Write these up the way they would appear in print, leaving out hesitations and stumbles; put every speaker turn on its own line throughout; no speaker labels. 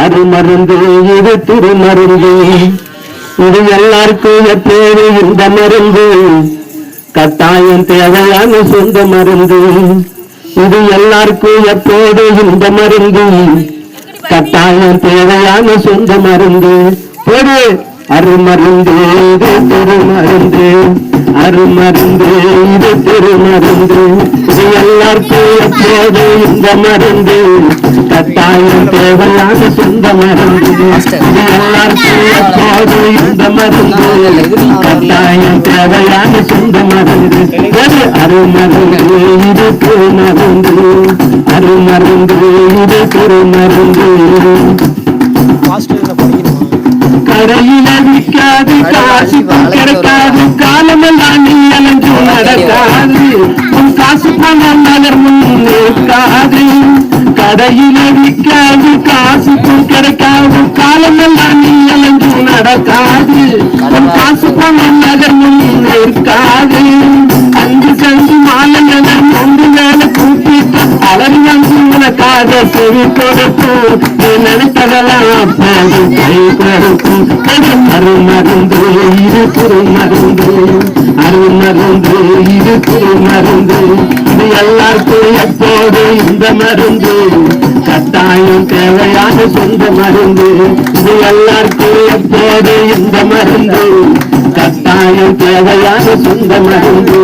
அருமருந்து இது திருமருந்து. இது எல்லாருக்கும் எப்போது இந்த மருந்து கட்டாயம் தேவையான சொந்த மருந்து. இது எல்லாருக்கும் எப்போது இந்த மருந்து கட்டாயம் தேவையான சொந்த மருந்து. ஒரு அருமருந்து இது திருமருந்து. அருமருந்து இது திருமருந்து. இது எல்லாருக்கும் எப்போது இந்த மருந்து கட்டாயம் தேவையான சொந்த மருந்து. இது எல்லாருக்கும் எப்போது இந்த மருந்து கட்டாயம் தேவையான சொந்த மருந்து. ஒரு அருமருந்து இது திருமருந்து. அருமருந்து இது திருமருந்து. கடையில விற்காது காசு கிடைக்காது காலமெல்லாம் நீ அலைஞ்சு நடக்காது. உன் காசு பணம் நகர்மும் நிற்காது. கடையில விற்காது காசு கிடைக்காது காலமெல்லாம் நீ அலைஞ்சு நடக்காது. உன் காசு பணம் நகர்மும் நிற்காது. அங்கு சென்று மாலையன ஒன்று மேல கூப்பிட்டு அலறி வந்து உனக்காக செவி கொடுக்கும். நீ நினைத்ததெல்லாம் கை கொடுக்கும். அருமருந்து இது திருமருந்து. அருமருந்து இது திருமருந்து. இது எல்லாருக்கும் எப்போது இந்த மருந்து கட்டாயம் தேவையான சொந்த மருந்து. இது எல்லாருக்கும் எப்போது இந்த மருந்து கட்டாயம் தேவையான சொந்த மருந்து.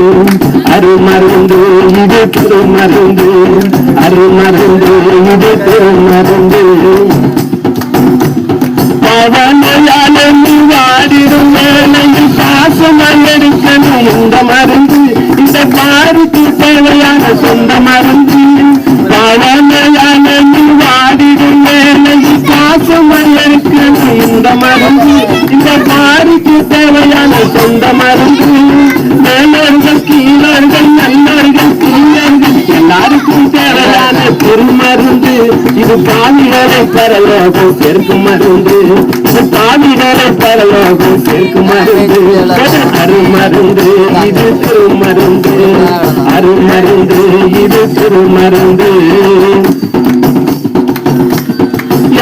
அருமருந்து இது திருமருந்து. அருமருந்து இது திருமருந்து. பவனையாலும் வாடிடும் வேலையில் பாசமாய் எடுக்கணும் இந்த மருந்து. இந்த பாருக்கு தேவையான சொந்த மருந்து. பவனையாலும் வாடிடும் வேலையில் பாசமாய் எடுக்கணும் இந்த மருந்து. இந்த பாருக்கு தேவையான சொந்த மருந்து. மேலர்கள் கீழர்கள் நல்லர்கள் தீயர்கள் எல்லாருக்கும் தேவையான திருமருந்து. இது பாவிகளை பரலோகம் சேர்க்கும் மருந்து. இது பாவிகளை பரலோகம் சேர்க்கும் மருந்து. அருமருந்து இது திருமருந்து. அருமருந்து இது திருமருந்து.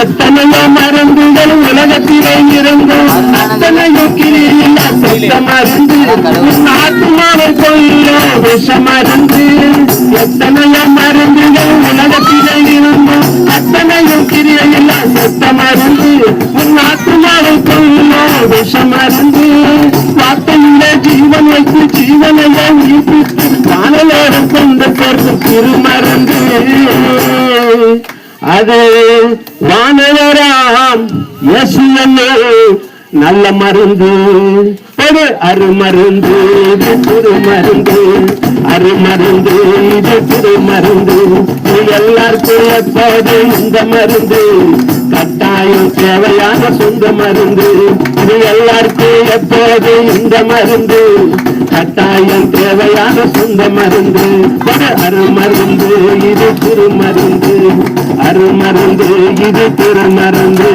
எத்தனையோ மருந்துகள் உலகத்திலே இருந்தும் அத்தனையோ கிரியில் சொந்த மருந்து. ஆத்மாவை கொள்ள விஷ மருந்து. எத்தனையோ மருந்துகள் உலகத்திலே இருந்தும் அத்தனையோ கிரியில் சொந்த மருந்து. உன் ஆத்மாவை கொள்ள விஷ மருந்து. வார்த்தையிலே ஜீவன் வைத்து ஜீவனையே உயிர்ப்பித்து காணலோடு கொண்டு சேர்க்கும் திருமருந்து. அது வானவராம் இயேசு நல்ல மருந்து. ஒரு அருமருந்து இது திருமருந்து. அருமருந்து இது திருமருந்து. இது எல்லாருக்கும் எப்போது இந்த மருந்து கட்டாயம் தேவையான சொந்த மருந்து. இது எல்லாருக்கும் எப்போது இந்த மருந்து கட்டாயம் தேவையான சொந்த மருந்து. ஒரு அருமருந்து இது திருமருந்து. அருமருந்து இது திருமருந்து.